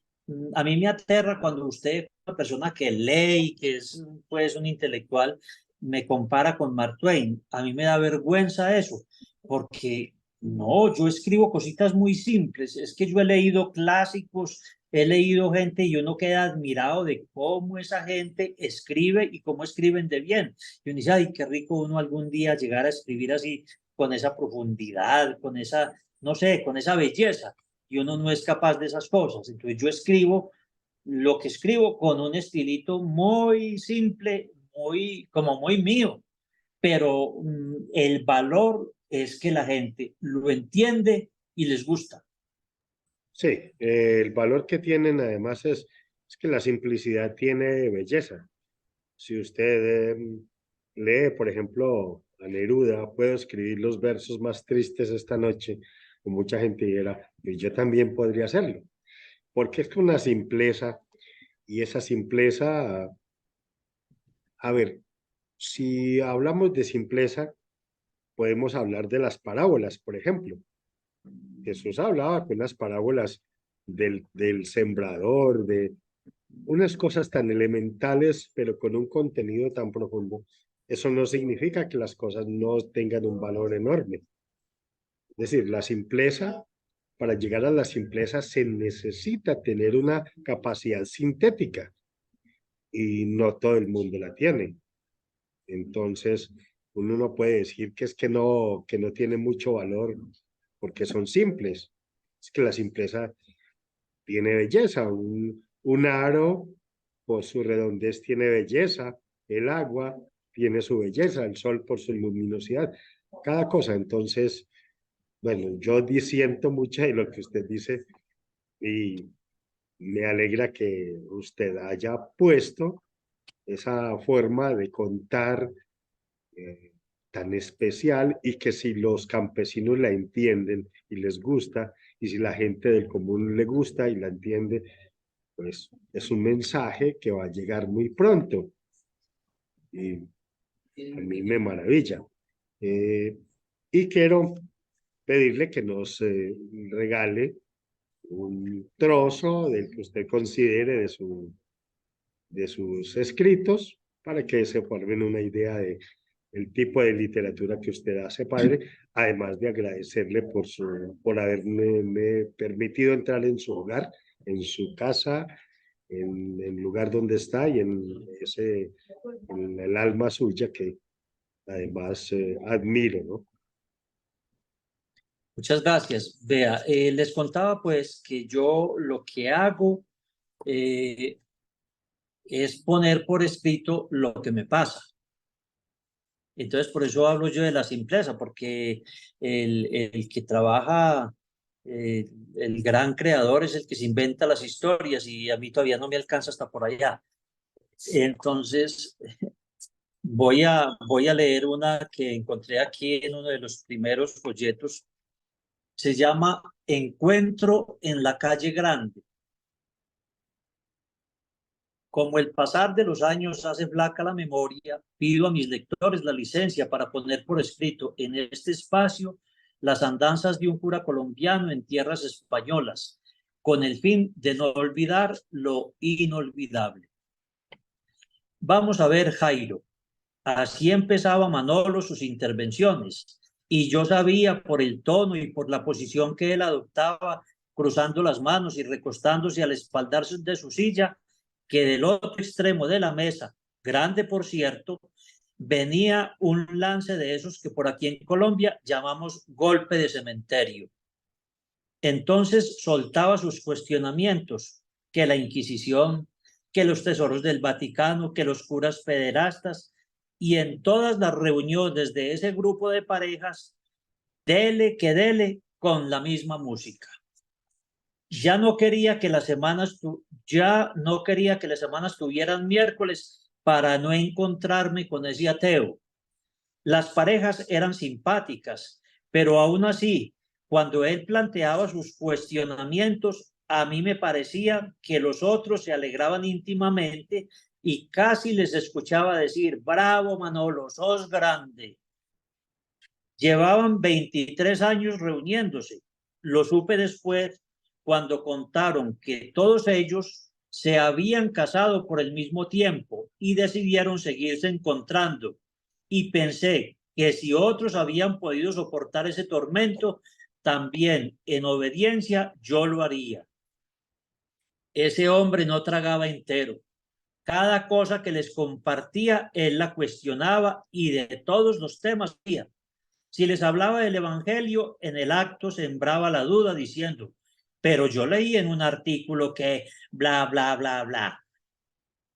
Speaker 3: a mí me aterra cuando usted, una persona que lee y que es pues un intelectual, me compara con Mark Twain. A mí me da vergüenza eso, porque no, yo escribo cositas muy simples. Es que yo he leído clásicos, he leído gente y uno queda admirado de cómo esa gente escribe y cómo escriben de bien. Y uno dice, ay, qué rico uno algún día llegar a escribir así con esa profundidad, con esa, no sé, con esa belleza. Y uno no es capaz de esas cosas. Entonces yo escribo lo que escribo con un estilito muy simple, muy, como muy mío, pero el valor es que la gente lo entiende y les gusta.
Speaker 1: Sí, el valor que tienen además es que la simplicidad tiene belleza. Si usted lee, por ejemplo, a Neruda, puedo escribir los versos más tristes esta noche, con mucha gente dijera, y yo también podría hacerlo, porque es una simpleza, y esa simpleza, a ver, si hablamos de simpleza, podemos hablar de las parábolas, por ejemplo. Jesús hablaba con las parábolas del sembrador, de unas cosas tan elementales, pero con un contenido tan profundo. Eso no significa que las cosas no tengan un valor enorme. Es decir, la simpleza, para llegar a la simpleza se necesita tener una capacidad sintética y no todo el mundo la tiene. Entonces, uno no puede decir que no tiene mucho valor porque son simples. Es que la simpleza tiene belleza. Un aro, por su redondez, tiene belleza. El agua tiene su belleza. El sol, por su luminosidad. Cada cosa. Entonces, bueno, yo disiento mucho de lo que usted dice y me alegra que usted haya puesto esa forma de contar tan especial y que si los campesinos la entienden y les gusta, y si la gente del común le gusta y la entiende, pues es un mensaje que va a llegar muy pronto y a mí me maravilla. Eh, y quiero pedirle que nos regale un trozo del que usted considere de sus escritos para que se formen una idea de el tipo de literatura que usted hace, padre, además de agradecerle por haberme permitido entrar en su hogar, en su casa, en el lugar donde está y en el alma suya que además admiro, ¿no?
Speaker 3: Muchas gracias. Vea, les contaba pues que yo lo que hago eh, es poner por escrito lo que me pasa. Entonces, por eso hablo yo de la simpleza, porque el que trabaja, el gran creador es el que se inventa las historias y a mí todavía no me alcanza hasta por allá. Entonces, voy a leer una que encontré aquí en uno de los primeros folletos. Se llama Encuentro en la calle Grande. Como el pasar de los años hace flaca la memoria, pido a mis lectores la licencia para poner por escrito en este espacio las andanzas de un cura colombiano en tierras españolas, con el fin de no olvidar lo inolvidable. Vamos a ver, Jairo. Así empezaba Manolo sus intervenciones, y yo sabía por el tono y por la posición que él adoptaba, cruzando las manos y recostándose al espaldar de su silla, que del otro extremo de la mesa, grande por cierto, venía un lance de esos que por aquí en Colombia llamamos golpe de cementerio. Entonces soltaba sus cuestionamientos, que la Inquisición, que los tesoros del Vaticano, que los curas pederastas, y en todas las reuniones de ese grupo de parejas, dele que dele con la misma música. Ya no quería que las semanas tuvieran miércoles para no encontrarme con ese ateo. Las parejas eran simpáticas, pero aún así, cuando él planteaba sus cuestionamientos, a mí me parecía que los otros se alegraban íntimamente y casi les escuchaba decir, bravo Manolo, sos grande. Llevaban 23 años reuniéndose. Lo supe después cuando contaron que todos ellos se habían casado por el mismo tiempo y decidieron seguirse encontrando. Y pensé que si otros habían podido soportar ese tormento, también en obediencia yo lo haría. Ese hombre no tragaba entero. Cada cosa que les compartía, él la cuestionaba y de todos los temas. Si les hablaba del Evangelio, en el acto sembraba la duda diciendo, pero yo leí en un artículo que bla, bla, bla, bla.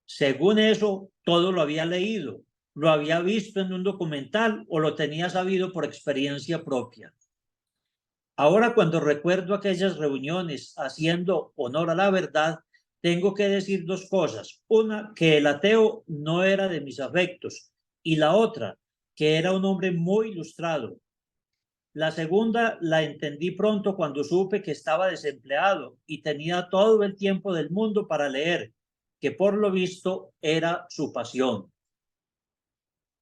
Speaker 3: Según eso, todo lo había leído. lo había visto en un documental o lo tenía sabido por experiencia propia. Ahora, cuando recuerdo aquellas reuniones haciendo honor a la verdad, tengo que decir dos cosas. Una, que el ateo no era de mis afectos, y la otra, que era un hombre muy ilustrado. La segunda la entendí pronto cuando supe que estaba desempleado y tenía todo el tiempo del mundo para leer, que por lo visto era su pasión.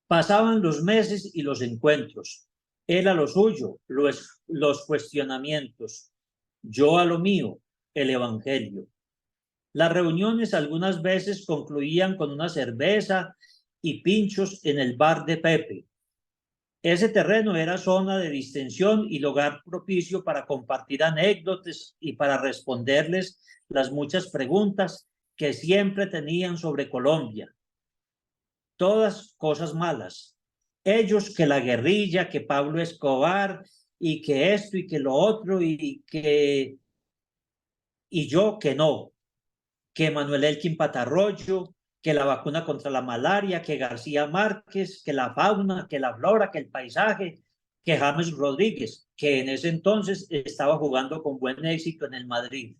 Speaker 3: Pasaban los meses y los encuentros. Él a lo suyo, los cuestionamientos. Yo a lo mío, el evangelio. Las reuniones algunas veces concluían con una cerveza y pinchos en el bar de Pepe. Ese terreno era zona de distensión y lugar propicio para compartir anécdotas y para responderles las muchas preguntas que siempre tenían sobre Colombia. Todas cosas malas. Ellos que la guerrilla, que Pablo Escobar y que esto y que lo otro y yo que no, que Manuel Elkin Patarroyo, que la vacuna contra la malaria, que García Márquez, que la fauna, que la flora, que el paisaje, que James Rodríguez, que en ese entonces estaba jugando con buen éxito en el Madrid.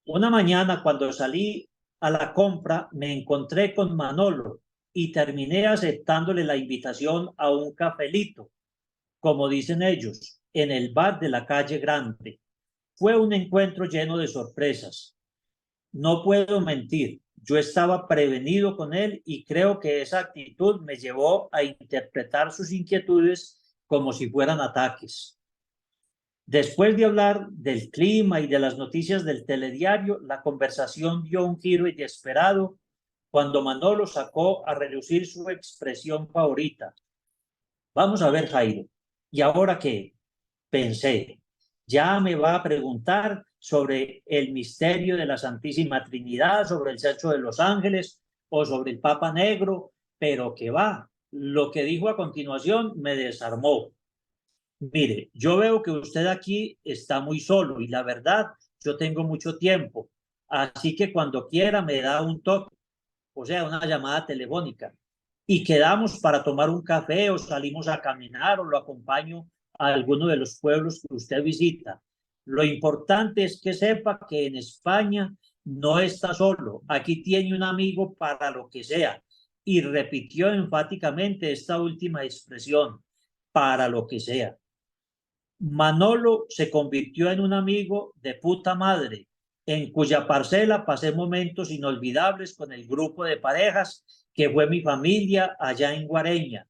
Speaker 3: Una mañana cuando salí a la compra me encontré con Manolo y terminé aceptándole la invitación a un cafelito, como dicen ellos, en el bar de la calle Grande. Fue un encuentro lleno de sorpresas. No puedo mentir, yo estaba prevenido con él y creo que esa actitud me llevó a interpretar sus inquietudes como si fueran ataques. Después de hablar del clima y de las noticias del telediario, la conversación dio un giro inesperado cuando Manolo sacó a relucir su expresión favorita. Vamos a ver, Jairo, ¿y ahora qué? Pensé, ya me va a preguntar sobre el misterio de la Santísima Trinidad, sobre el sexo de los ángeles o sobre el Papa Negro, pero que va. Lo que dijo a continuación me desarmó. Mire, yo veo que usted aquí está muy solo y la verdad, yo tengo mucho tiempo. Así que cuando quiera me da un toque, o sea, una llamada telefónica. Y quedamos para tomar un café o salimos a caminar o lo acompaño a alguno de los pueblos que usted visita. Lo importante es que sepa que en España no está solo. Aquí tiene un amigo para lo que sea. Y repitió enfáticamente esta última expresión, para lo que sea. Manolo se convirtió en un amigo de puta madre, en cuya parcela pasé momentos inolvidables con el grupo de parejas que fue mi familia allá en Guareña.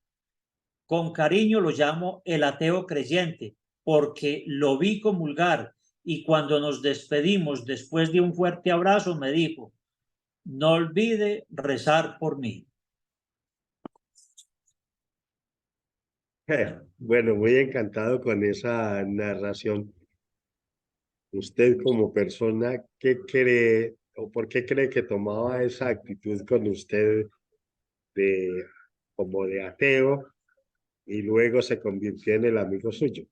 Speaker 3: Con cariño lo llamo el ateo creyente, porque lo vi comulgar y cuando nos despedimos después de un fuerte abrazo me dijo, no olvide rezar por mí.
Speaker 1: Bueno, muy encantado con esa narración. Usted como persona, ¿qué cree o por qué cree que tomaba esa actitud con usted de como de ateo y luego se convirtió en el amigo suyo?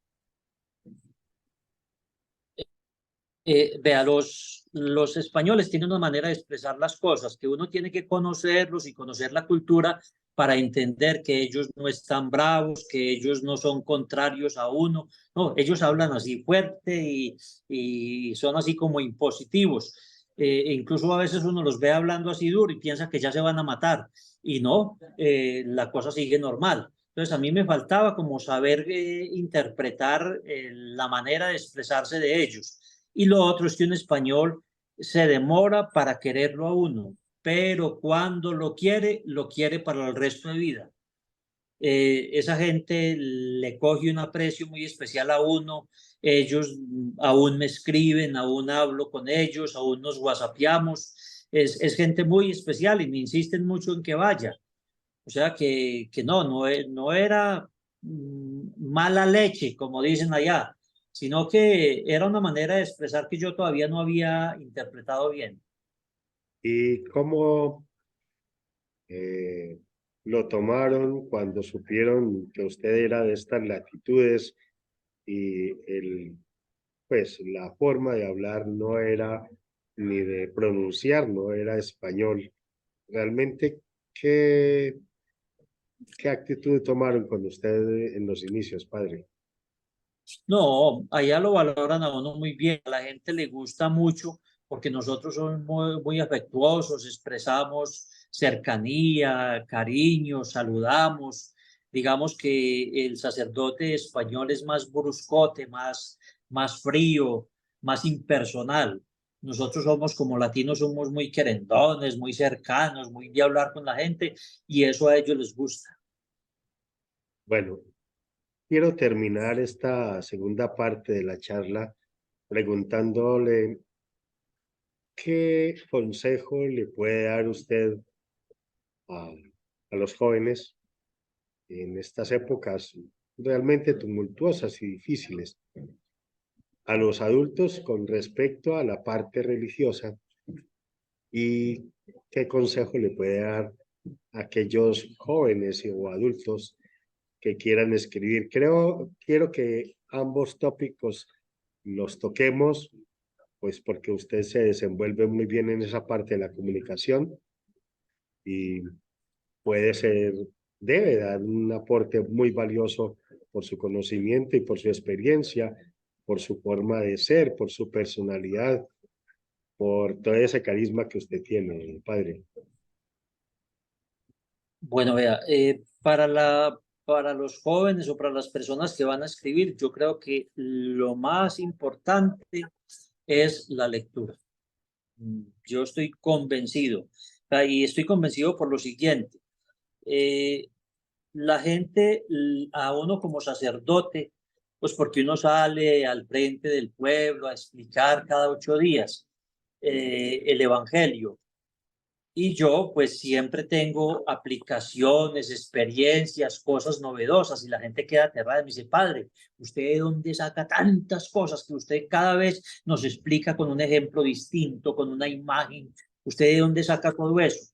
Speaker 3: Vea, los españoles tienen una manera de expresar las cosas, que uno tiene que conocerlos y conocer la cultura para entender que ellos no están bravos, que ellos no son contrarios a uno. No, ellos hablan así fuerte y son así como impositivos. Incluso a veces uno los ve hablando así duro y piensa que ya se van a matar. Y no, la cosa sigue normal. Entonces a mí me faltaba como saber interpretar la manera de expresarse de ellos. Y lo otro es que un español se demora para quererlo a uno, pero cuando lo quiere para el resto de vida. Esa gente le coge un aprecio muy especial a uno, ellos aún me escriben, aún hablo con ellos, aún nos whatsappiamos, es gente muy especial y me insisten mucho en que vaya. O sea que no era mala leche, como dicen allá, sino que era una manera de expresar que yo todavía no había interpretado bien.
Speaker 1: ¿Y cómo lo tomaron cuando supieron que usted era de estas latitudes y pues la forma de hablar no era ni de pronunciar, no era español? Realmente, ¿qué ¿Qué actitud tomaron con usted en los inicios, padre?
Speaker 3: No, allá lo valoran a uno muy bien, a la gente le gusta mucho porque nosotros somos muy afectuosos, expresamos cercanía, cariño, saludamos. Digamos que el sacerdote español es más bruscote, más frío, más impersonal. Nosotros somos como latinos, somos muy querendones, muy cercanos, muy de hablar con la gente y eso a ellos les gusta.
Speaker 1: Bueno, quiero terminar esta segunda parte de la charla preguntándole qué consejo le puede dar usted a, a los jóvenes en estas épocas realmente tumultuosas y difíciles, a los adultos con respecto a la parte religiosa y qué consejo le puede dar a aquellos jóvenes o adultos que quieran escribir. Quiero que ambos tópicos los toquemos, pues porque usted se desenvuelve muy bien en esa parte de la comunicación y puede ser, debe dar un aporte muy valioso por su conocimiento y por su experiencia, por su forma de ser, por su personalidad, por todo ese carisma que usted tiene, padre.
Speaker 3: Bueno, vea, para los jóvenes o para las personas que van a escribir, yo creo que lo más importante es la lectura. Yo estoy convencido, y estoy convencido por lo siguiente. eh, la gente, a uno como sacerdote, pues porque uno sale al frente del pueblo a explicar cada 8 días el Evangelio. Y yo pues siempre tengo aplicaciones, experiencias, cosas novedosas y la gente queda aterrada y me dice, padre, ¿usted de dónde saca tantas cosas que usted cada vez nos explica con un ejemplo distinto, con una imagen? ¿Usted de dónde saca todo eso?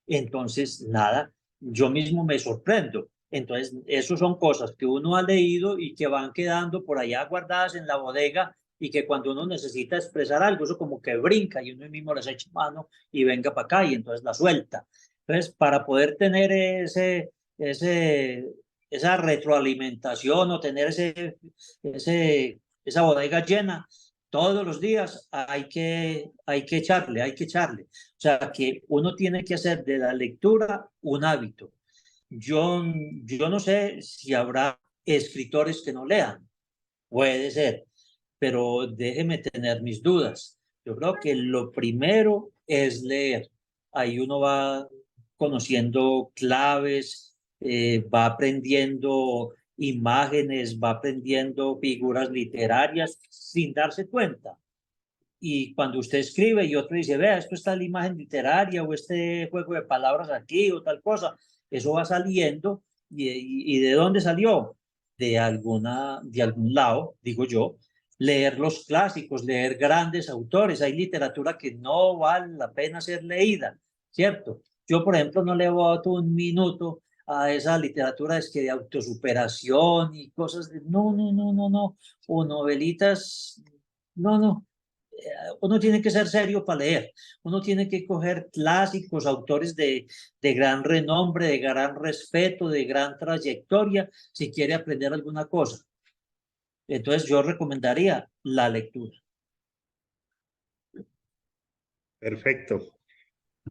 Speaker 3: Entonces, nada, yo mismo me sorprendo. Entonces, eso son cosas que uno ha leído y que van quedando por allá guardadas en la bodega y que cuando uno necesita expresar algo, eso como que brinca y uno mismo les echa mano y venga para acá y entonces la suelta. Entonces, para poder tener ese, esa retroalimentación o tener esa bodega llena, todos los días hay que echarle. O sea, que uno tiene que hacer de la lectura un hábito. Yo, yo no sé si habrá escritores que no lean, puede ser, pero déjeme tener mis dudas. Yo creo que lo primero es leer. Ahí uno va conociendo claves, va aprendiendo imágenes, va aprendiendo figuras literarias sin darse cuenta. Y cuando usted escribe y otro dice, vea, esto está la imagen literaria o este juego de palabras aquí o tal cosa, eso va saliendo y ¿de dónde salió? De algún lado, digo yo, leer los clásicos, leer grandes autores. Hay literatura que no vale la pena ser leída, ¿cierto? Yo, por ejemplo, no le voy a dar un minuto a esa literatura es que de autosuperación y cosas de, no, o novelitas, no, uno tiene que ser serio para leer, uno tiene que coger clásicos, autores de gran renombre, de gran respeto, de gran trayectoria, si quiere aprender alguna cosa. Entonces yo recomendaría la lectura.
Speaker 1: Perfecto.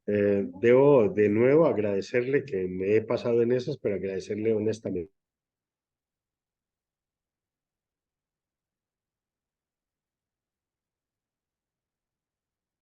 Speaker 1: Debo de nuevo agradecerle que me he pasado en esas, pero agradecerle honestamente